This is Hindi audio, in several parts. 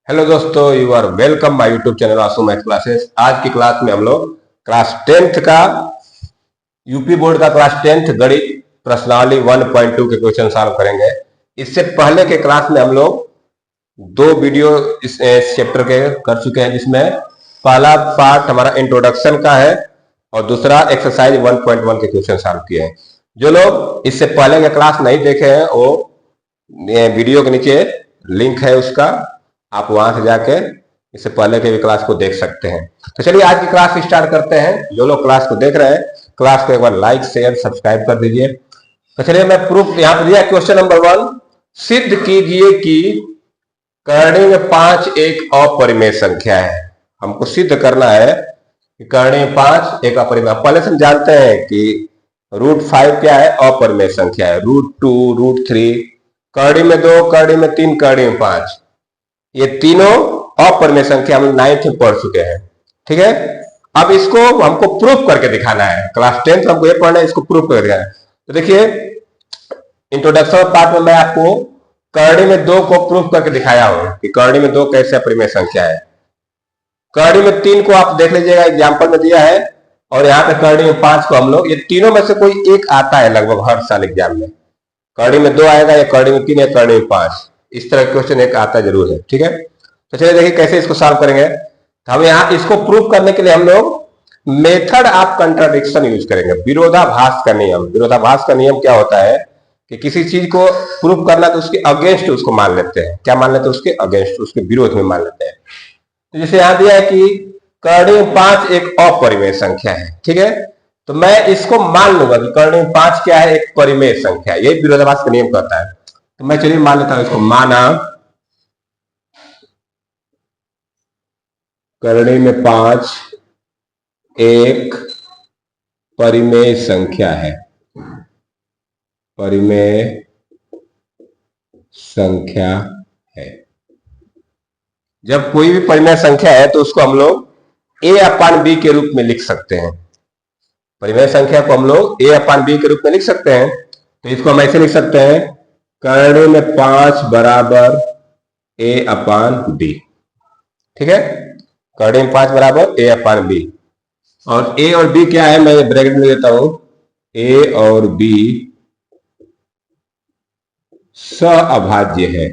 हेलो दोस्तों, you are welcome my YouTube channel Aasu math classes. आज की क्लास में हम लोग क्लास 10th का यूपी बोर्ड का क्लास 10th गणित प्रश्नावली 1.2 के क्वेश्चन सॉल्व करेंगे। इससे पहले के क्लास में हम लोग दो वीडियो इस चैप्टर के कर चुके हैं, जिसमें पहला पार्ट हमारा इंट्रोडक्शन का है और दूसरा एक्सरसाइज 1.1 के क्वेश्चन सॉल्व किए हैं। जो लोग इससे पहले के क्लास नहीं देखे हैं वो वीडियो के नीचे लिंक है उसका, आप वहां से जाके इससे पहले के भी क्लास को देख सकते हैं। तो चलिए आज की क्लास स्टार्ट करते हैं। जो लोग क्लास को देख रहे हैं क्लास को एक बार लाइक शेयर सब्सक्राइब कर दीजिए। तो चलिए मैं प्रूफ यहाँ पर दिया क्वेश्चन नंबर 1, सिद्ध कीजिए कि कर्ण 5 एक अपरिमेय संख्या है। हमको सिद्ध करना है कि कर्ण 5 एक अपरिमेय। पहले से हम जानते हैं कि √5 क्या है, अपरिमेय संख्या है। √2 √3 कर्ण में 2 कर्ण में 3 कर्ण में 5, ये तीनों अपरिमेय संख्या हम 9th में पढ़ चुके हैं। ठीक है, अब इसको हमको प्रूफ करके दिखाना है। क्लास 10th हमको ये पढ़ना है, इसको प्रूफ करके दिखाना है। तो देखिए इंट्रोडक्शन पार्ट में मैं आपको कर्ण में 2 को प्रूफ करके दिखाया हूं कि कर्ण में 2 कैसे अपरिमेय संख्या है। कर्ण में 3 को आप देख लीजिएगा, एग्जाम्पल में दिया है, और यहाँ पे कर्ण में 5 को हम लोग, ये तीनों में से कोई एक आता है लगभग हर साल एग्जाम में। कर्ण में 2 आएगा, या कर्ण में 3 या कर्ण में 5, इस तरह का क्वेश्चन एक आता जरूर है। ठीक है, तो चलिए देखिए कैसे इसको सॉल्व करेंगे। तो हम यहाँ इसको प्रूव करने के लिए हम लोग मेथड ऑफ कंट्राडिक्शन यूज करेंगे, विरोधाभास का नियम। विरोधाभास का नियम क्या होता है कि किसी चीज को प्रूव करना तो उसके अगेंस्ट उसको मान लेते हैं। क्या मान लेते हैं? उसके अगेंस्ट, उसके विरोध में मान लेते हैं। तो जैसे यहां दिया है कि कर्ण 5 एक अपरिमेय संख्या है। ठीक है, तो मैं इसको मान लूंगा कि कर्ण 5 क्या है, एक परिमेय संख्या। यही विरोधाभास का नियम कहता है। तो मैं चलिए मान लेता हूं इसको, माना कर्ण में 5 एक परिमेय संख्या है। परिमेय संख्या है। जब कोई भी परिमेय संख्या है तो उसको हम लोग a/b के रूप में लिख सकते हैं। परिमेय संख्या को हम लोग a/b के रूप में लिख सकते हैं। तो इसको हम ऐसे लिख सकते हैं, कर्ण में 5 बराबर a/b। ठीक है, कर्ण में 5 बराबर a/b, और a और b क्या है, मैं ब्रैकेट में देता हूं, a और b सअभाज्य है।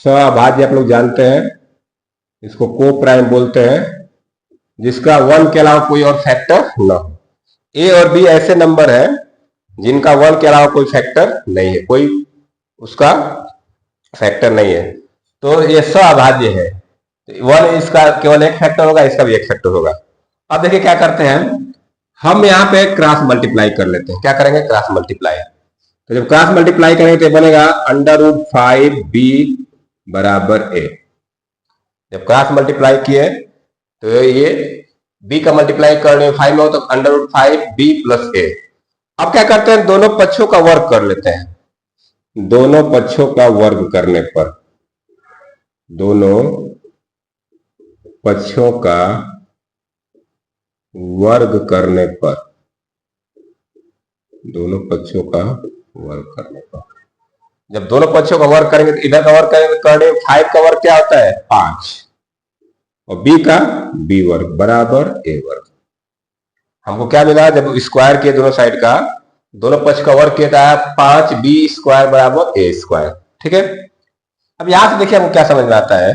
सअभाज्य आप लोग जानते हैं, इसको को प्राइम बोलते हैं, जिसका 1 के अलावा कोई और फैक्टर न हो। a और b ऐसे नंबर है जिनका 1 के अलावा कोई फैक्टर नहीं है, कोई उसका फैक्टर नहीं है, तो ये सअभाज्य है। 1 इसका केवल एक फैक्टर होगा, इसका भी एक फैक्टर होगा। अब देखिए क्या करते हैं, हम यहाँ पे क्रॉस मल्टीप्लाई कर लेते हैं। क्या करेंगे? Cross multiply. तो जब क्रॉस मल्टीप्लाई करेंगे तो बनेगा √5b बराबर a। जब क्रॉस मल्टीप्लाई किए तो ये b का मल्टीप्लाई करने 5 में हो तो √5b प्लस a। अब क्या करते हैं, दोनों पक्षों का वर्ग कर लेते हैं। दोनों पक्षों का वर्ग करने पर, दोनों पक्षों का वर्ग करने पर, दोनों पक्षों का वर्ग करने पर, जब दोनों पक्षों का वर्ग करेंगे तो इधर का वर्ग करेंगे तो करेंगे 5 का वर्ग क्या होता है? 5, और b का b वर्ग बराबर a वर्ग। हमको क्या मिला? जब स्क्वायर किए दोनों साइड का, दोनों पक्ष का वर्ग किया था 5b² बराबर a²। ठीक है, अब यहां से देखिए हमको क्या समझ में आता है,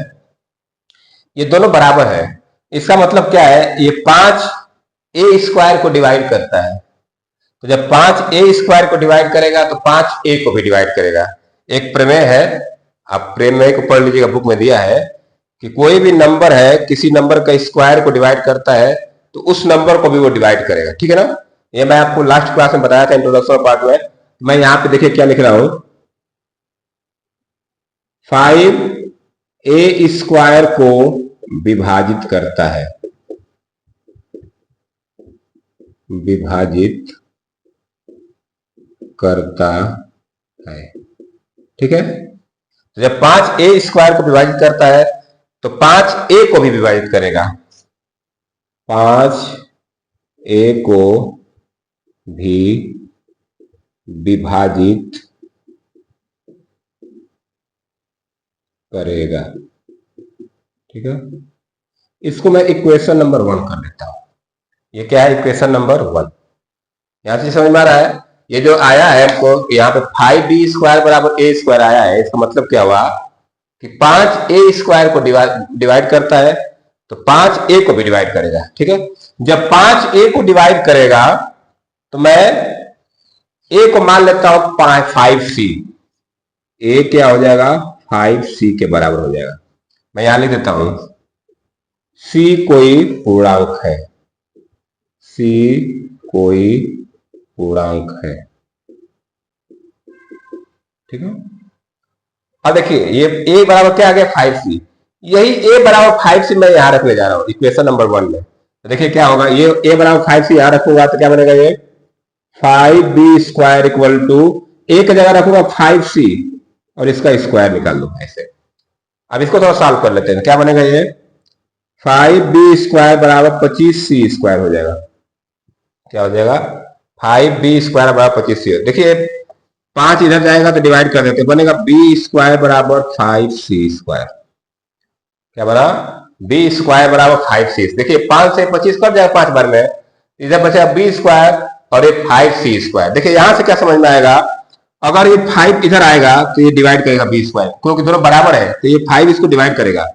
ये दोनों बराबर है। इसका मतलब क्या है, ये 5a² को डिवाइड करता है। तो जब 5a² को डिवाइड करेगा तो 5a को भी डिवाइड करेगा। एक प्रमेय है, आप प्रमेय को पढ़ लीजिएगा, बुक में दिया है कि कोई भी नंबर है, किसी नंबर का स्क्वायर को डिवाइड करता है तो उस नंबर को भी वो डिवाइड करेगा। ठीक है ना, ये मैं आपको लास्ट क्लास में बताया था इंट्रोडक्शन पार्ट में। मैं यहां पे देखिए क्या लिख रहा हूं, 5a² को विभाजित करता है, विभाजित करता है। ठीक है, जब 5a² को विभाजित करता है तो 5a को भी विभाजित करेगा। 5a को भी विभाजित करेगा। ठीक है, इसको मैं इक्वेशन नंबर 1 कर लेता हूं। ये क्या है? Equation number 1। यहां से समझ में आ रहा है? ये जो आया है हमको यहाँ पे 5b² बराबर a² आया है, इसका मतलब क्या हुआ कि 5a² को डिवाइड करता है तो 5a को भी डिवाइड करेगा। ठीक है, जब 5a को डिवाइड करेगा तो मैं a को मान लेता हूं 5c। a क्या हो जाएगा? 5c के बराबर हो जाएगा। मैं यहां लिख देता हूं c कोई पूर्णांक है, c कोई पूर्णांक है। ठीक है, अब देखिए ये a बराबर क्या आ गया? 5c। यही a बराबर 5c मैं यहां रखने जा रहा हूं इक्वेशन नंबर 1 में। तो देखिए क्या होगा, ये a बराबर 5c यहां रखूंगा तो क्या बनेगा? ये 5b² इक्वल टू a की जगह रखूंगा 5c और इसका स्क्वायर निकाल लूंगा ऐसे। अब इसको थोड़ा सॉल्व कर लेते हैं, क्या बनेगा? ये 5b² बराबर 25c² हो जाएगा। क्या हो जाएगा? 5b² बराबर 25c। देखिए 5 इधर जाएगा तो डिवाइड कर देते, बनेगा b² बराबर 5c²। क्या बना? b² बराबर 5c। देखिए 5 से 25 कट जाएगा 5 बार में, इधर बचेगा b² और ये 5c²। देखिए यहां से क्या समझ में आएगा, अगर ये 5 इधर आएगा तो ये डिवाइड करेगा b², क्योंकि दोनों बराबर है तो ये 5 इसको डिवाइड करेगा।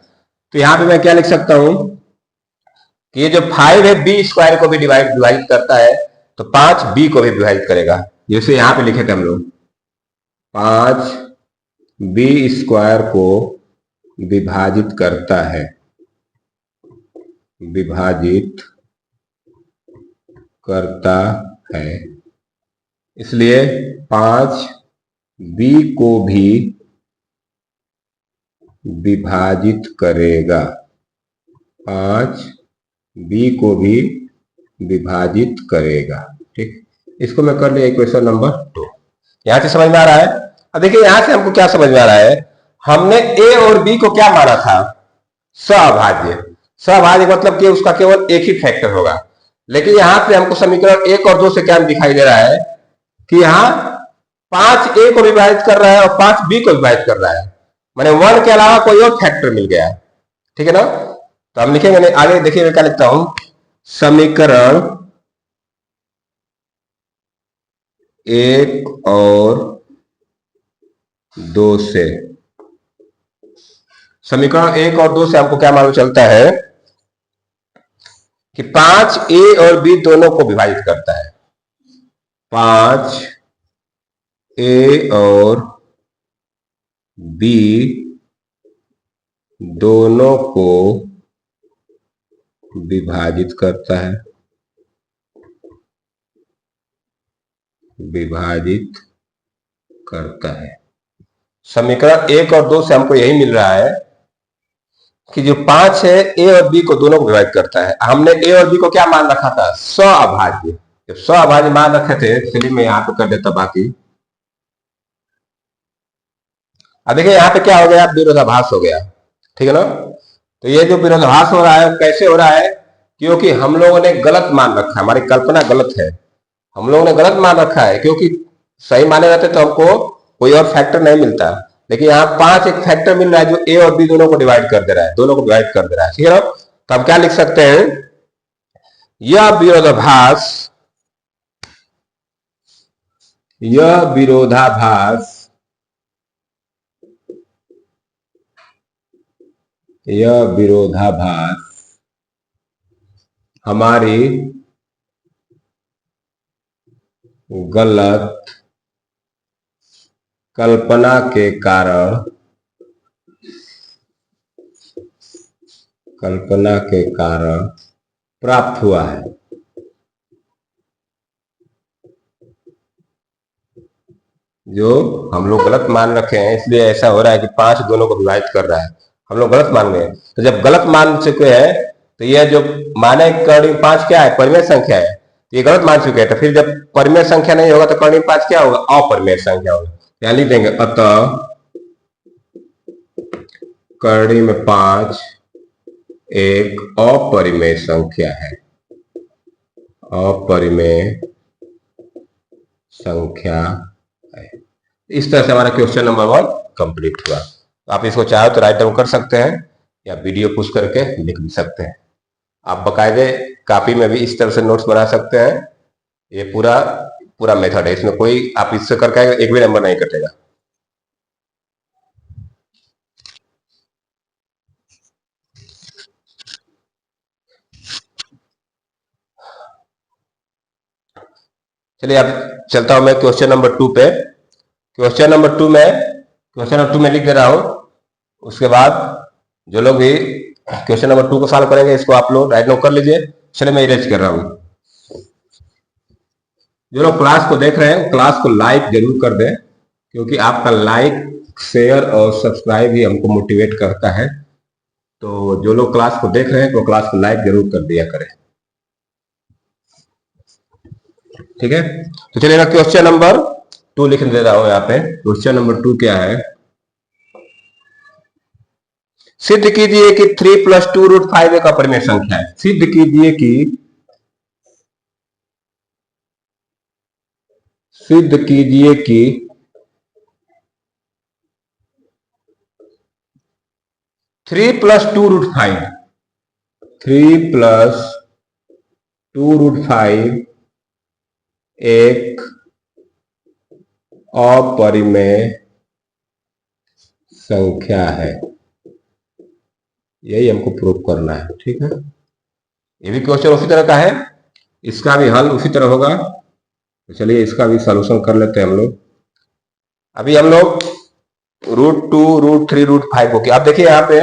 तो यहां पे मैं क्या लिख सकता हूं कि ये जो 5 है b² को भी डिवाइड करता है तो 5 b को भी डिवाइड करेगा। जैसे यहां पे लिखे थे हम लोग 5b² को विभाजित करता है, विभाजित करता है, इसलिए 5b को भी विभाजित करेगा, 5b को भी विभाजित करेगा। ठीक, इसको मैं कर लिया इक्वेशन नंबर 2। यहां से समझ में आ रहा है? अब देखिए यहां से हमको क्या समझ में आ रहा है, हमने a और b को क्या माना था? सहभाज्य। सहभाज्य मतलब कि उसका केवल एक ही फैक्टर होगा, लेकिन यहां पे हमको समीकरण 1 और 2 से क्या दिखाई दे रहा है कि यहां 5a को विभाजित कर रहा है और 5b को विभाजित कर रहा है, माने 1 के अलावा कोई और फैक्टर मिल गया। ठीक है ना? तो हम लिखेंगे आगे, देखिए मैं क्या लिखता हूं, समीकरण 1 और 2 से, समीकरण 1 और 2 से हमको क्या मालूम चलता है कि 5a और b दोनों को विभाजित करता है, 5a और b दोनों को विभाजित करता है, विभाजित करता है। समीकरण 1 और 2 से हमको यही मिल रहा है कि जो 5 है a और b को दोनों को विभाजित करता है। हमने a और b को क्या मान रखा था? सहअभाज्य। जब सहअभाज्य मान रखे थे, चलिए मैं यहां पे कर देता बाकी। अब देखिए यहां पे क्या हो गया? विरोधाभास हो गया। ठीक है ना? तो ये जो विरोधाभास हो रहा है कैसे हो रहा है? क्योंकि हम लोगों ने गलत मान रखा है, हमारी कल्पना गलत है, हम लोगों ने गलत मान रखा है। क्योंकि सही माने रहते तो हमको कोई और फैक्टर नहीं मिलता, लेकिन यहाँ 5 एक फैक्टर मिल रहा है जो a और b दोनों को डिवाइड कर दे रहा है, दोनों को डिवाइड कर दे रहा है। ठीक है ना? तो हम क्या लिख सकते हैं, यह विरोधाभास, यह विरोधाभास, यह विरोधाभास हमारी गलत कल्पना के कारण, कल्पना के कारण प्राप्त हुआ है। जो हम लोग गलत मान रखे हैं इसलिए ऐसा हो रहा है कि 5 दोनों को विभाजित कर रहा है, हम लोग गलत मान गए। तो जब गलत मान चुके हैं तो यह जो माने कर्णिक 5 क्या है? परिमेय संख्या है, ये गलत मान चुके हैं। तो फिर जब परिमेय संख्या नहीं होगा तो कर्णिक 5 क्या होगा? अपरिमेय संख्या होगा। यहां लिख देंगे, अतः कर्णिक में 5 एक अपरिमेय संख्या है, अपरिमेय संख्या है। इस तरह से हमारा क्वेश्चन नंबर 1 कंप्लीट हुआ। आप इसको चाहो तो राइट डाउन कर सकते हैं या वीडियो पुश करके लिख भी सकते हैं। आप बकायदे कॉपी में भी इस तरह से नोट्स बना सकते हैं। ये पूरा पूरा मेथड है, इसमें कोई आप इससे करके एक भी नंबर नहीं कटेगा। चलिए अब चलता हूं मैं क्वेश्चन नंबर 2 पे। क्वेश्चन नंबर 2 में लिख दे रहा हूं। उसके बाद जो लोग भी क्वेश्चन नंबर 2 को सॉल्व करेंगे इसको आप लोग राइट डाउन कर लीजिए। चलिए मैं इरेज कर रहा हूं। जो लोग क्लास को देख रहे हैं क्लास को लाइक जरूर कर दें, क्योंकि आपका लाइक शेयर और सब्सक्राइब ही हमको मोटिवेट करता है। तो जो लोग क्लास को देख रहे हैं वो क्लास को लाइक जरूर कर दिया करें, ठीक है। तो चलिए मैं क्वेश्चन नंबर 2 लिख दे रहा हूं यहाँ पे। क्वेश्चन नंबर 2 क्या है? सिद्ध कीजिए कि 3 + 2√5 एक अपरिमेय संख्या है। सिद्ध कीजिए कि 3 + 2√5 एक अपरिमेय संख्या है। यही हमको प्रूव करना है, ठीक है। ये भी क्वेश्चन उसी तरह का है, इसका भी हल उसी तरह होगा। तो चलिए इसका भी सॉल्यूशन कर लेते हैं हम लोग। अभी हम लोग √2 √3 √5 को किया। अब देखिए यहाँ पे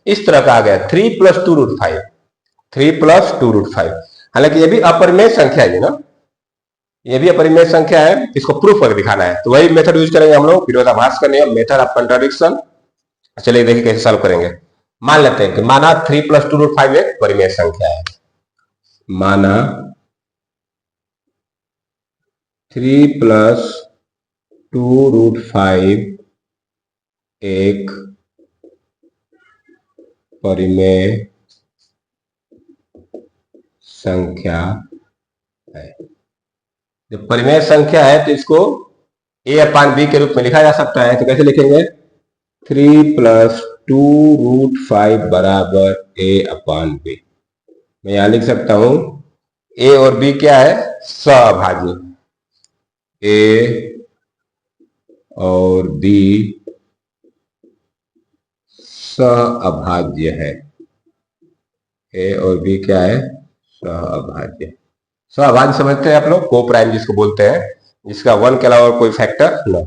इस तरह का आ गया 3 + 2√5 3 + 2√5। हालांकि ये भी अपरिमेय संख्या है ना, ये भी अपरिमेय संख्या है, इसको प्रूफ करके दिखाना है। तो वही मेथड यूज करेंगे हम लोग, विरोधाभास करनी है, मेथड ऑफ कंट्राडिक्शन। चलिए देखिए कैसे सॉल्व करेंगे। मान लेते हैं कि माना 3 + 2√5 एक परिमेय संख्या है। माना 3 + 2√5 एक परिमेय संख्या है। जब परिमेय संख्या है तो इसको a/b के रूप में लिखा जा सकता है। तो कैसे लिखेंगे? 3 + 2√5 बराबर a/b। मैं यहां लिख सकता हूं a और b क्या है? सहअभाज्य। a और b सहअभाज्य है। a और b क्या है? सहअभाज्य। सहअभाज्य समझते हैं आप लोग, को प्राइम जिसको बोलते हैं, जिसका 1 के अलावा कोई फैक्टर न हो।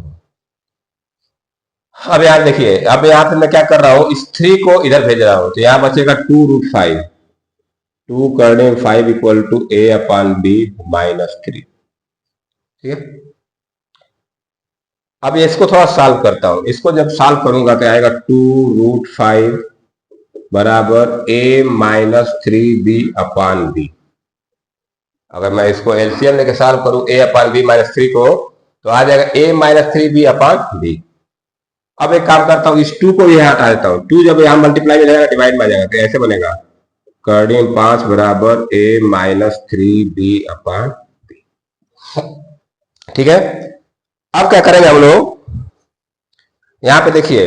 अब यहां देखिए, अब यहां पे मैं क्या कर रहा हूं, इस 3 को इधर भेज रहा हूं, तो यहां बचेगा 2√5। 2 करने 5 = a/b -3, ठीक है। अब इसको थोड़ा सॉल्व करता हूं। इसको जब सॉल्व करूंगा तो आएगा 2√5 बराबर a -3b/b। अगर मैं इसको एलसीएम लेके सॉल्व करूं a/b -3 को, तो आ जाएगा a -3b/b। अब एक काम करता हूं, इस 2 को यहां हटा देता हूं। 2 जब यहां मल्टीप्लाई में जाएगा डिवाइड में आ जाएगा, तो ऐसे बनेगा कर्डियन 5 बराबर a -3b/b, ठीक है। अब क्या करेंगे हम लोग, यहां पे देखिए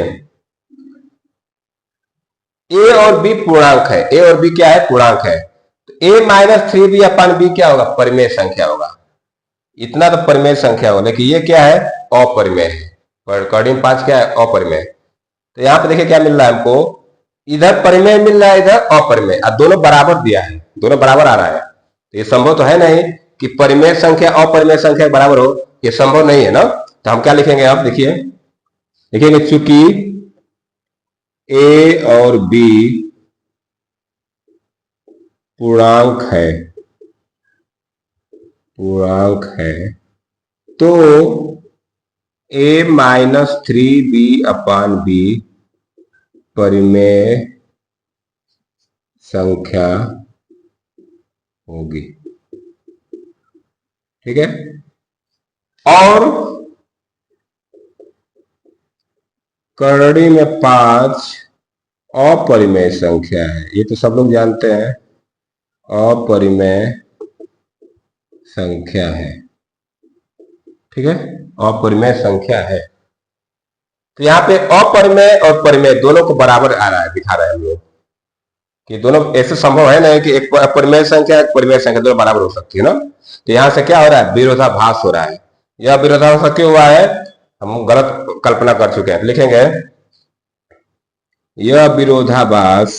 a और b पूर्णांक है। a और b क्या है? पूर्णांक है। तो a -3b/b क्या होगा? परिमेय संख्या होगा। इतना तो परिमेय संख्या होगा, लेकिन ये क्या है? अपरिमेय है। कर्डियन 5 क्या है? अपरिमेय। तो यहां पे देखिए क्या मिल रहा है हमको, इधर परिमेय मिल रहा है, इधर अपरिमेय, और दोनों बराबर दिया है, दोनों बराबर आ रहा है। तो ये संभव तो है नहीं कि परिमेय संख्या अपरिमेय संख्या बराबर हो, ये संभव नहीं है ना। तो हम क्या लिखेंगे? आप देखिए, लिखेंगे चूंकि a और b पूर्णांक है तो a -3b/b परिमेय संख्या होगी, ठीक है। और करड़ी में 5 अपरिमेय संख्या है, ये तो सब लोग जानते हैं, अपरिमेय संख्या है, ठीक है, अपरिमेय संख्या है। तो यहाँ पे अपरिमेय और परिमेय दोनों को बराबर आ रहा है, दिखा रहा है हम लोग कि दोनों ऐसे संभव है ना कि एक अपरिमेय संख्या एक परिमेय संख्या दोनों बराबर हो सकती है ना। तो यहाँ से क्या हो रहा है, विरोधाभास हो रहा है। यह विरोधाभास क्यों हुआ है, हम गलत कल्पना कर चुके हैं। लिखेंगे यह विरोधाभास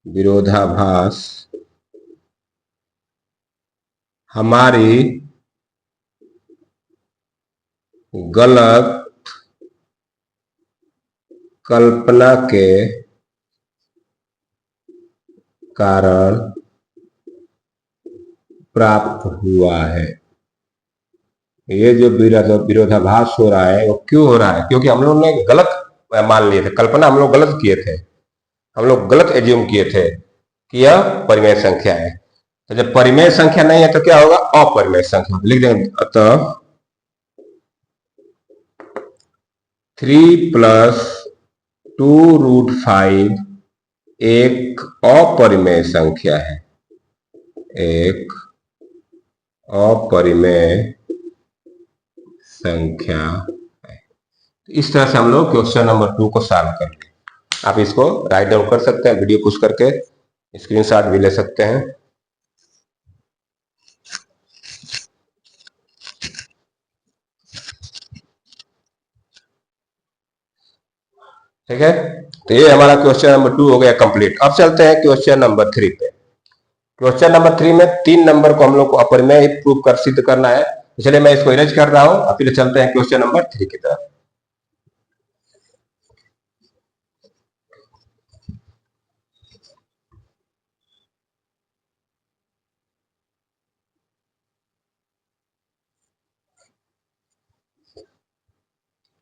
विरोधाभास हमारी गलत कल्पना के कारण प्राप्त हुआ है। ये जो विरोधाभास हो रहा है वो क्यों हो रहा है, क्योंकि हम लोग ने गलत मान लिए थे, कल्पना हम लोग गलत किए थे, हम लोग गलत एज्यूम किए थे कि यह परिमेय संख्या है। तो जब परिमेय संख्या नहीं है तो क्या होगा, अपरिमेय संख्या। लिख देंगे अतः 3 + 2√5 एक अपरिमेय संख्या है, एक अपरिमेय संख्या है। इस तरह से हम लोग क्वेश्चन नंबर 2 को सॉल्व कर लें। आप इसको राइट डाउन कर सकते हैं, वीडियो पुश करके स्क्रीनशॉट भी ले सकते हैं। ठीक है, तो ये हमारा क्वेश्चन नंबर 2 हो गया कंप्लीट। अब चलते हैं क्वेश्चन नंबर 3 पे। क्वेश्चन नंबर 3 में 3 नंबर को हम लोग को अपरिमेय ही प्रूव कर सिद्ध करना है, इसलिए मैं इसको इरेज कर रहा हूं। अब फिर चलते हैं क्वेश्चन नंबर 3 की तरफ।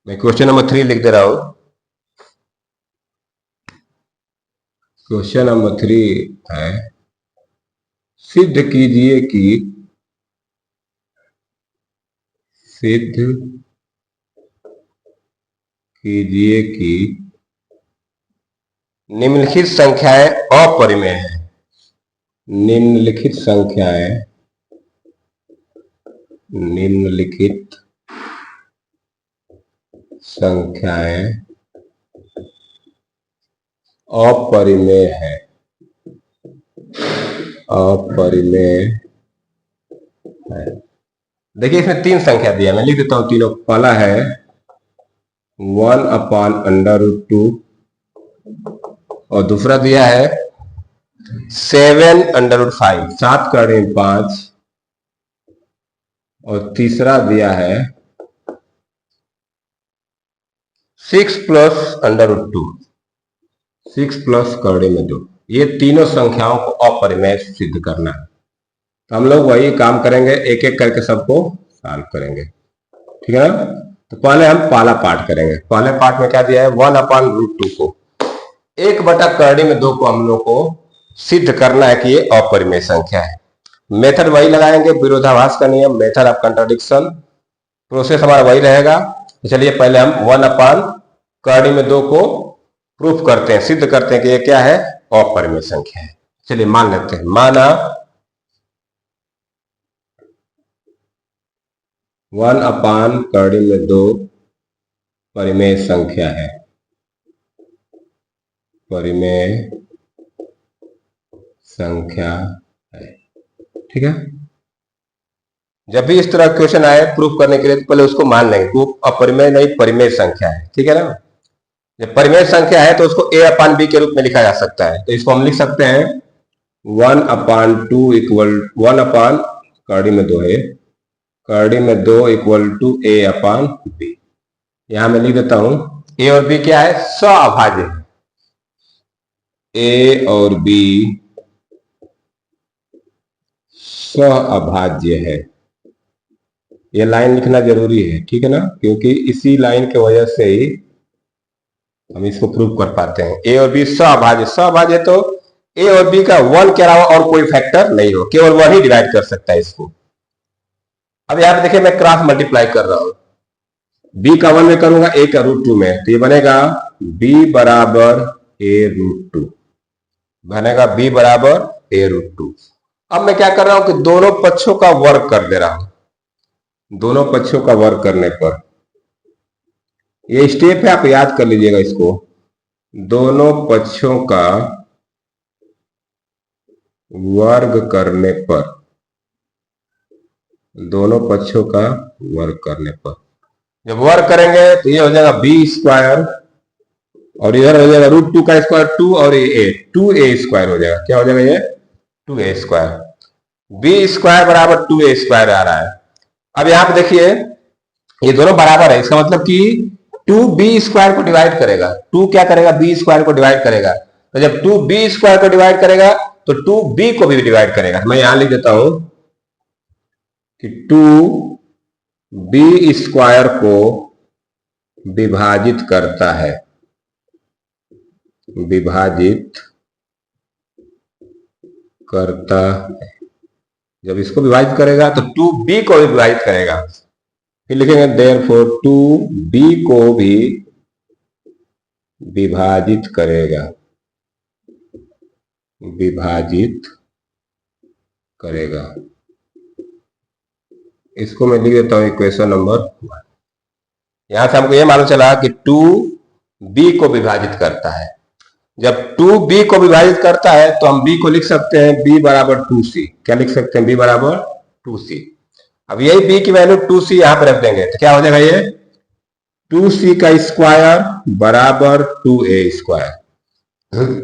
मैं क्वेश्चन नंबर 3 लिख दे रहा हूं। क्वेश्चन नंबर 3 है, सिद्ध कीजिए कि निम्नलिखित संख्याएं अपरिमेय है। निम्नलिखित संख्याएं अपरिमेय है, देखिए इसमें 3 संख्या दिया, मैं लिख देता हूं तीनों। पहला है 1/√2 और दूसरा दिया है 7/5, 7 का ऋण 5, और तीसरा दिया है 6 + √2, 6 + कड़े में 2। ये तीनों संख्याओं को अपरिमेय सिद्ध करना है। तो हम लोग वही काम करेंगे, एक एक करके सबको सॉल्व करेंगे, ठीक है ना। तो पहले हम पहला पार्ट करेंगे। पहले पार्ट में क्या दिया है, 1/√2 को 1/2 को हम लोग को सिद्ध करना है कि ये अपरिमेय संख्या है। मेथड वही लगाएंगे, विरोधाभास का नियम, मेथड ऑफ कंट्राडिक्शन, प्रोसेस हमारा वही रहेगा। तो चलिए पहले हम 1/2 को प्रूफ करते हैं, सिद्ध करते हैं कि ये क्या है, अपरिमेय संख्या है। चलिए मान लेते हैं, माना 1/2 परिमेय संख्या है, परिमेय संख्या है, ठीक है। जब भी इस तरह क्वेश्चन आए प्रूफ करने के लिए तो पहले उसको मान लेंगे वो अपरिमेय नहीं परिमेय संख्या है, ठीक है ना। जब परिमेय संख्या है तो उसको a/b के रूप में लिखा जा सकता है। तो इसको हम लिख सकते हैं 1/2 इक्वल 1/2 है, कड़ी में 2 = a/b। यहां मैं लिख देता हूं a और b क्या है, सअभाज्य है। a और b सअभाज्य है। ये लाइन लिखना जरूरी है, ठीक है ना, क्योंकि इसी लाइन के वजह से ही हम इसको प्रूव कर पाते हैं। a और b सअभाज्य तो a और b का 1 के अलावा और कोई फैक्टर नहीं हो, केवल 1 ही डिवाइड कर सकता है इसको। अब यहां पे देखिए मैं क्रॉस मल्टीप्लाई कर रहा हूं, b का 1 में करूंगा a का √2 में, तो ये बनेगा b = a√2, बनेगा b = a√2। अब मैं क्या कर रहा हूं कि दोनों पक्षों का वर्ग कर दे रहा हूं। दोनों पक्षों का वर्ग करने पर ये स्टेप है, आप याद कर लीजिएगा इसको। दोनों पक्षों का वर्ग करने पर, दोनों पक्षों का वर्ग करने पर जब वर्ग करेंगे तो ये हो जाएगा बी स्क्वायर, और इधर हो जाएगा √2 का स्क्वायर 2, और ये 2a स्क्वायर हो जाएगा। क्या हो जाएगा ये 2a स्क्वायर। बी स्क्वायर बराबर 2a स्क्वायर आ रहा है। अब यहां पे देखिए ये दोनों बराबर है, इसका मतलब कि 2b स्क्वायर को डिवाइड करेगा। 2 क्या करेगा, b स्क्वायर को डिवाइड करेगा। तो जब 2b स्क्वायर को डिवाइड करेगा तो 2b को भी डिवाइड करेगा। मैं यहां लिख देता हूं कि 2b स्क्वायर को विभाजित करता है, विभाजित करता है। जब इसको विभाजित करेगा तो 2b को भी विभाजित करेगा। फिर लिखेंगे देयरफॉर 2b को भी विभाजित करेगा, विभाजित करेगा। इसको मैं लिख देता हूं इक्वेशन नंबर 1। यहां से हमको यह मालूम चला कि 2b को विभाजित करता है। जब 2b को विभाजित करता है तो हम b को लिख सकते हैं b बराबर 2c। क्या लिख सकते हैं, b बराबर 2c। अब यही b की वैल्यू 2c यहां पर रख देंगे तो क्या हो जाएगा, ये 2c का स्क्वायर बराबर 2a स्क्वायर।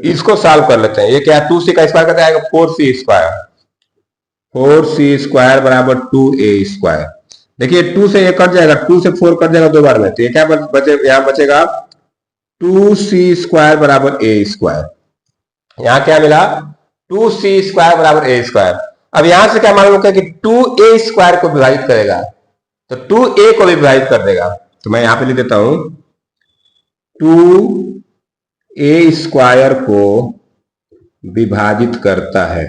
इसको सॉल्व कर लेते हैं। ये क्या है, 2c का स्क्वायर करते आएगा 4c स्क्वायर, 4c स्क्वायर बराबर 2a स्क्वायर। देखिए 2 से ये कट जाएगा, 2 से 4 कट जाएगा 2 बार में, तो ये क्या बचे, यहां बचेगा 2c स्क्वायर बराबर a स्क्वायर। यहां क्या मिला, 2c स्क्वायर बराबर a स्क्वायर। अब यहां से क्या मालूम होगा कि 2a स्क्वायर को विभाजित करेगा तो 2a को भी विभाजित कर देगा। तो मैं यहां पे लिख देता हूं 2a स्क्वायर को विभाजित करता है,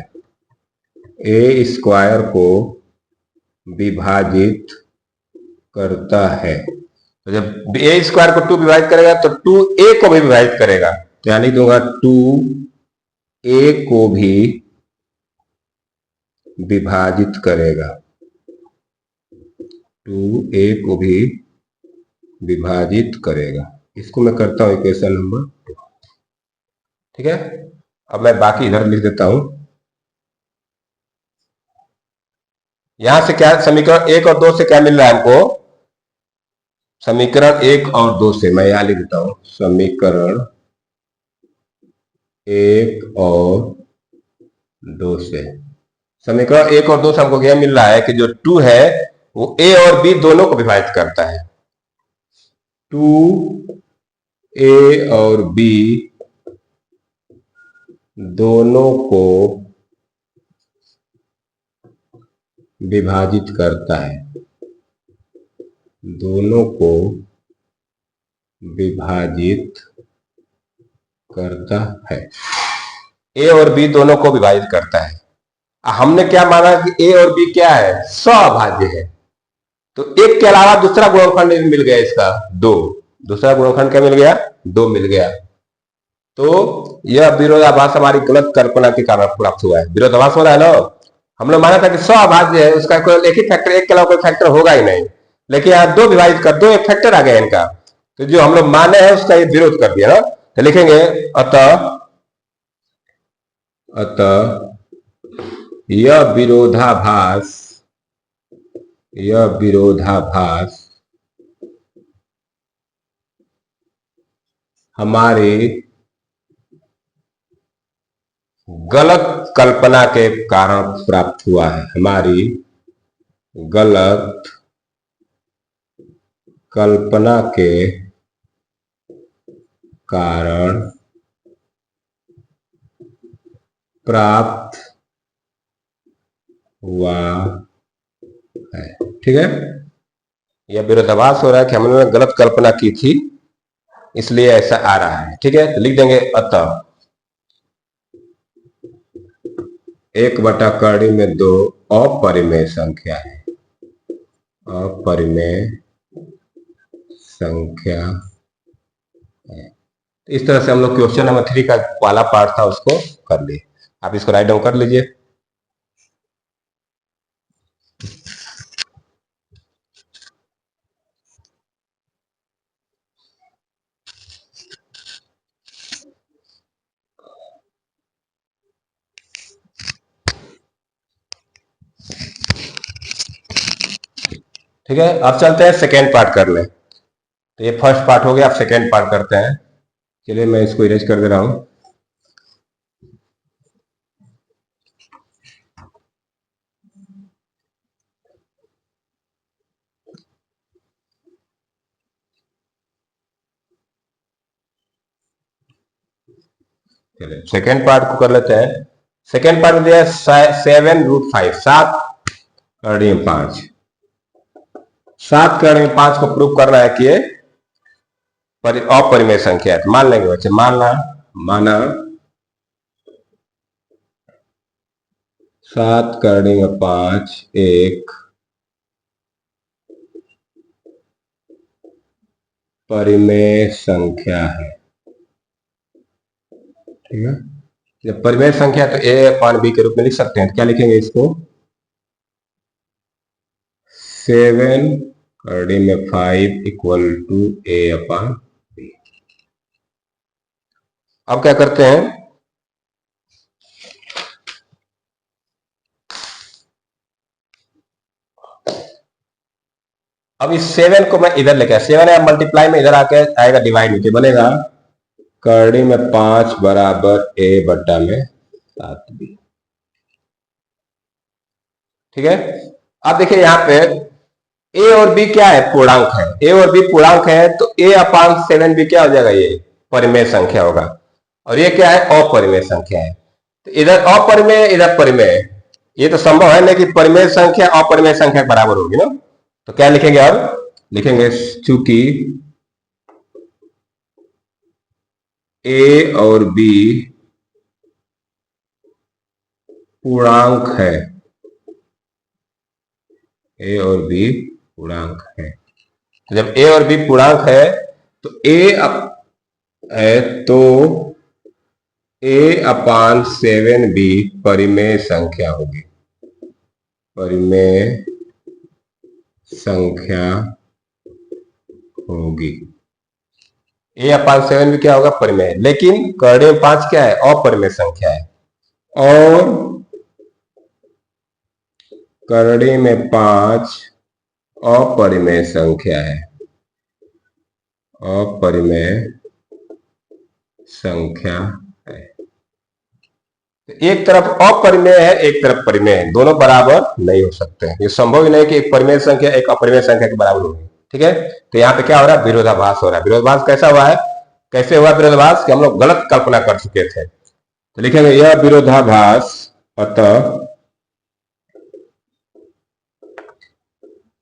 a स्क्वायर को विभाजित करता है। तो जब a स्क्वायर को 2 विभाजित करेगा तो 2a को भी विभाजित करेगा। तो यहां लिख दूंगा 2a को भी विभाजित करेगा, 2a को भी विभाजित करेगा। इसको मैं करता हूं इक्वेशन नंबर 2। ठीक है, अब मैं बाकी इधर लिख देता हूं। यहां से क्या, समीकरण 1 और 2 से क्या मिल रहा है हमको, समीकरण 1 और 2 से मैं यहां लिख देता हूं समीकरण 1 और 2 से। समीकरण 1 और 2 से हमको यह मिल रहा है कि जो 2 है वो a और b दोनों को विभाजित करता है। 2a और b दोनों को विभाजित करता है, दोनों को विभाजित करता है। a और b दोनों को विभाजित करता है। हमने क्या माना कि a और b क्या है, सअभाज्य है। तो एक के अलावा दूसरा गुणनखंड मिल गया इसका 2। दूसरा गुणनखंड क्या मिल गया, 2 मिल गया। तो यह विरोधाभास हमारी गलत कल्पना के कारण प्राप्त हुआ है। विरोधाभास हो रहा है ना, हम लोग माना था कि सअभाज्य है, उसका कोई एक ही फैक्टर, एक के अलावा कोई फैक्टर होगा ही नहीं। लेकिन यहाँ 2 विभाजित कर 2 एक फैक्टर आ गया इनका, तो जो हम लोग माने हैं उसका ये विरोध कर दिया ना। तो लिखेंगे अतः यह विरोधाभास हमारी गलत कल्पना के कारण प्राप्त हुआ है, हमारी गलत कल्पना के कारण प्राप्त हुआ है। ठीक है, यह विरोधाभास हो रहा है कि हमने गलत कल्पना की थी, इसलिए ऐसा आ रहा है। ठीक है, तो लिख देंगे अतः 1/2 अपरिमेय संख्या है, अपरिमेय संख्या है। इस तरह से हम लोग क्वेश्चन नंबर 3 का वाला पार्ट था उसको कर लिए। आप इसको राइट डाउन कर लीजिए। ठीक है, अब चलते हैं सेकेंड पार्ट कर ले। तो ये फर्स्ट पार्ट हो गया, अब सेकेंड पार्ट करते हैं। चलिए मैं इसको इरेज कर दे रहा हूं। चलिए सेकेंड पार्ट को कर लेते हैं। सेकेंड पार्ट में दिया 7√5, 7/5। 7/5 को प्रूव करना है कि ये अपरिमेय संख्या है। तो मान लेंगे बच्चे, माना 7/5 एक परिमेय संख्या है। ठीक है, जब परिमेय संख्या तो a/b के रूप में लिख सकते हैं। तो क्या लिखेंगे इसको, 7/5 इक्वल टू a/b। अब क्या करते हैं, अब इस 7 को मैं इधर लेकर, 7 है मल्टीप्लाई में इधर आके आएगा डिवाइड नीचे, बनेगा 5 बराबर a/7b। ठीक है, अब देखिए यहाँ पे a और b क्या है, पूर्णांक है। a और b पूर्णांक है, तो a/7b क्या हो जाएगा, ये परिमेय संख्या होगा। और ये क्या है, अपरिमेय संख्या है। तो इधर अपरिमेय इधर परिमेय, ये तो संभव है नहीं कि परिमेय संख्या अपरिमेय संख्या के बराबर होगी ना। तो क्या लिखेंगे, अब लिखेंगे चूंकि a और b पूर्णांक है, a और b पूर्णांक है। तो जब a और b पूर्णांक है तो a/7b परिमेय संख्या होगी, परिमेय संख्या होगी। a/7b क्या होगा, परिमेय। लेकिन कर्णीय 5 क्या है, अपरिमेय संख्या है। और करड़ी में 5 अपरिमेय संख्या है, अपरिमेय संख्या है। तो एक तरफ अपरिमेय है, एक तरफ परिमेय है, दोनों बराबर नहीं हो सकते। ये संभव ही नहीं कि एक परिमेय संख्या एक अपरिमेय संख्या के बराबर होगी। ठीक है, तो यहाँ पे क्या हो रहा है, विरोधाभास हो रहा है। विरोधाभास कैसा हुआ है, कैसे हुआ विरोधाभास, कि हम लोग गलत कल्पना कर चुके थे। तो लिखेंगे यह विरोधाभास, अतः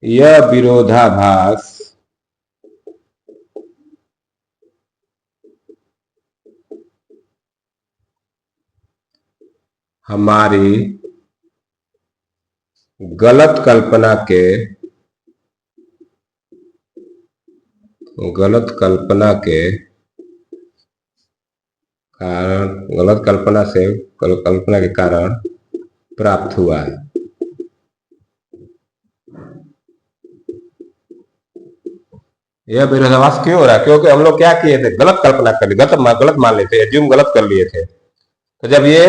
यह विरोधाभास हमारी गलत कल्पना के कारण, गलत कल्पना के कारण प्राप्त हुआ है। यह विरोधाभास क्यों हो रहा है, क्योंकि हम लोग क्या किए थे, गलत कल्पना कर ली, गलत मान लेते, एज्यूम गलत कर लिए थे। तो जब ये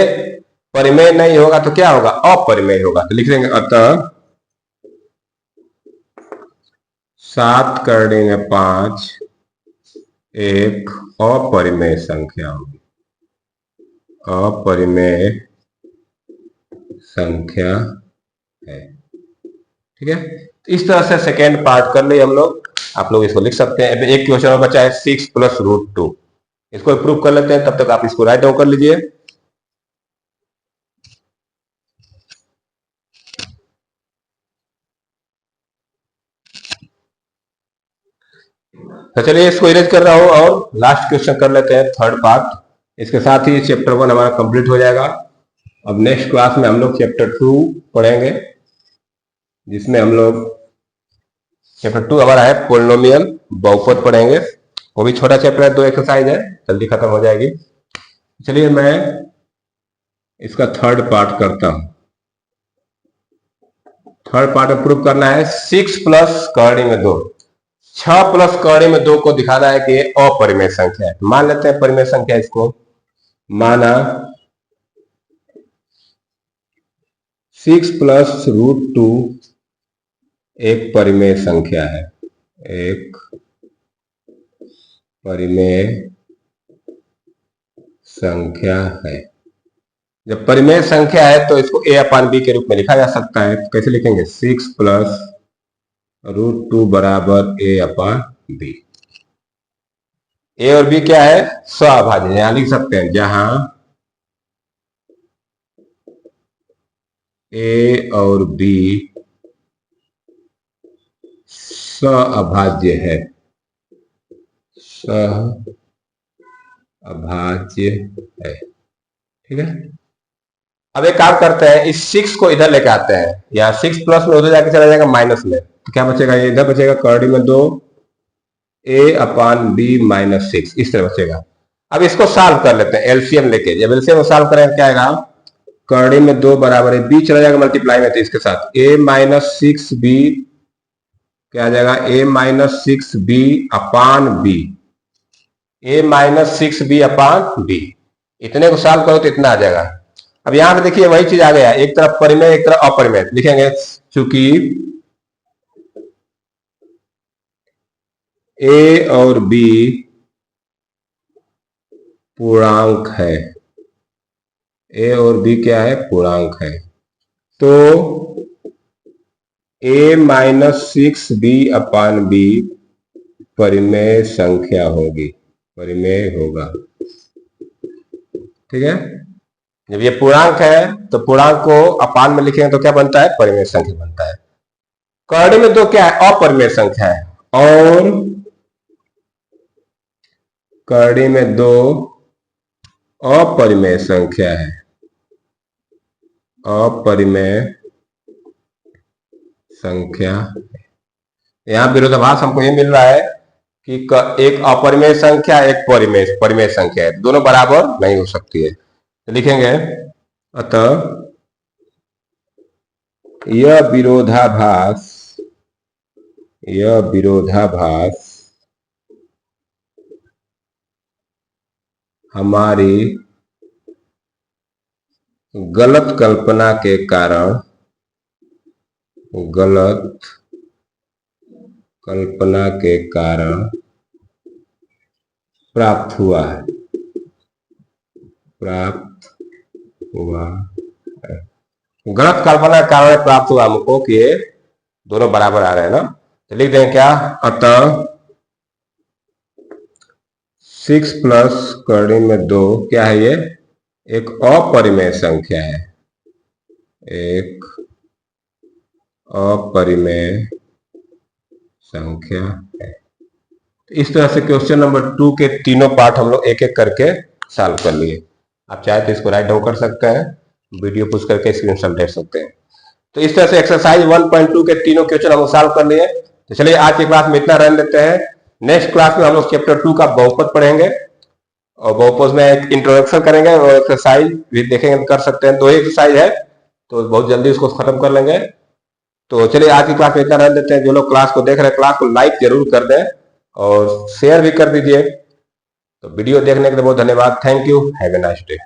परिमेय नहीं होगा तो क्या होगा, अपरिमेय होगा। तो लिख देंगे अतः 7/5 एक अपरिमेय संख्या होगी, अपरिमेय संख्या है। ठीक है, तो इस तरह से सेकेंड पार्ट कर लिए हम लोग। आप लोग इसको लिख सकते हैं। एक क्वेश्चन और बचा है 6 + √2, इसको प्रूव कर लेते हैं, तब तक आप इसको राइट डाउन कर लीजिए। तो चलिए इसको इरेज कर रहा हूं और लास्ट क्वेश्चन कर लेते हैं, थर्ड पार्ट। इसके साथ ही चैप्टर 1 हमारा कंप्लीट हो जाएगा। अब नेक्स्ट क्लास में हम लोग चैप्टर 2 पढ़ेंगे, जिसमें हम लोग चैप्टर 2 हमारा है पोलिनोमियल, बहुपद पढ़ेंगे। वो भी छोटा चैप्टर है, 2 एक्सरसाइज है, जल्दी खत्म हो जाएगी। चलिए मैं इसका थर्ड पार्ट करता हूं। थर्ड पार्ट में प्रूव करना है 6 + करड़ी में 2, 6 + करड़ी में 2 को दिखाना है कि ये अपरिमेय संख्या है। मान लेते हैं परिमेय संख्या, इसको माना 6 + √2 एक परिमेय संख्या है, एक परिमेय संख्या है। जब परिमेय संख्या है तो इसको a अपान बी के रूप में लिखा जा सकता है। तो कैसे लिखेंगे? 6 प्लस √2 बराबर a अपान बी। ए और बी क्या है? स्वाभाज्य। यहां लिख सकते हैं जहां ए और बी सअभाज्य है, सअभाज्य है। ठीक है। अब एक काम करते हैं, इस 6 को इधर लेके आते हैं। यहाँ 6 प्लस में उधर जाके चला जाएगा माइनस में, तो क्या बचेगा? ये इधर बचेगा कर्डी में 2 a अपान बी माइनस 6, इस तरह बचेगा। अब इसको सॉल्व कर लेते हैं एलसीएम लेके। जब एलसीएम सॉल्व करेंगे क्या आएगा? कर्डी में 2 बराबर है, बी चला जाएगा मल्टीप्लाई में, तो इसके साथ a माइनस 6 बी क्या आ जाएगा? a minus 6 B upon B, a minus 6 B upon B. इतने को सॉल्व करो तो इतना आ जाएगा। अब यहां पे देखिए वही चीज आ गया, एक तरफ परिमेय एक तरफ अपरिमेय लिखेंगे। चूंकि a और b पूर्णांक है, a और b क्या है? पूर्णांक है, तो a minus 6 B upon B परिमेय संख्या होगी, परिमेय होगा। ठीक है। जब ये पूर्णांक है तो पूर्णांक को अपान में लिखेंगे तो क्या बनता है? परिमेय संख्या बनता है। कर्डी में 2 क्या है? अपरिमेय संख्या है, और कर्डी में 2 अपरिमेय संख्या है, अपरिमेय संख्या। यहां विरोधाभास हमको ये मिल रहा है कि एक अपरिमेय संख्या एक परिमेय संख्या है, दोनों बराबर नहीं हो सकती है। तो लिखेंगे अतः यह विरोधाभास हमारी गलत कल्पना के कारण प्राप्त हुआ है, गलत कल्पना के कारण प्राप्त हुआ हमको कि ये दोनों बराबर आ रहे हैं ना। तो लिख देंगे क्या? अतः 6 प्लस कर्डी में 2 क्या है? ये एक अपरिमेय संख्या है, एक अपरिमेय संख्या है। इस तरह से क्वेश्चन नंबर 2 के तीनों पार्ट हम लोग एक एक करके सॉल्व कर लिए। आप चाहे तो इसको राइट डाउन कर सकते हैं, वीडियो पुश करके स्क्रीनशॉट ले सकते हैं। तो इस तरह से एक्सरसाइज 1.2 के तीनों क्वेश्चन हम सॉल्व कर लिए। तो चलिए आज की क्लास में इतना रहने देते हैं। नेक्स्ट क्लास में हम लोग चैप्टर 2 का बहुपद पढ़ेंगे, और बहुपद में एक इंट्रोडक्शन करेंगे और एक्सरसाइज भी देखेंगे, कर सकते हैं। 2 एक्सरसाइज है तो बहुत जल्दी उसको खत्म कर लेंगे। तो चलिए आज की क्लास में इतना रहने देते हैं। जो लोग क्लास को देख रहे हैं, क्लास को लाइक जरूर कर दें और शेयर भी कर दीजिए। तो वीडियो देखने के लिए बहुत धन्यवाद। Thank you. Have a nice day.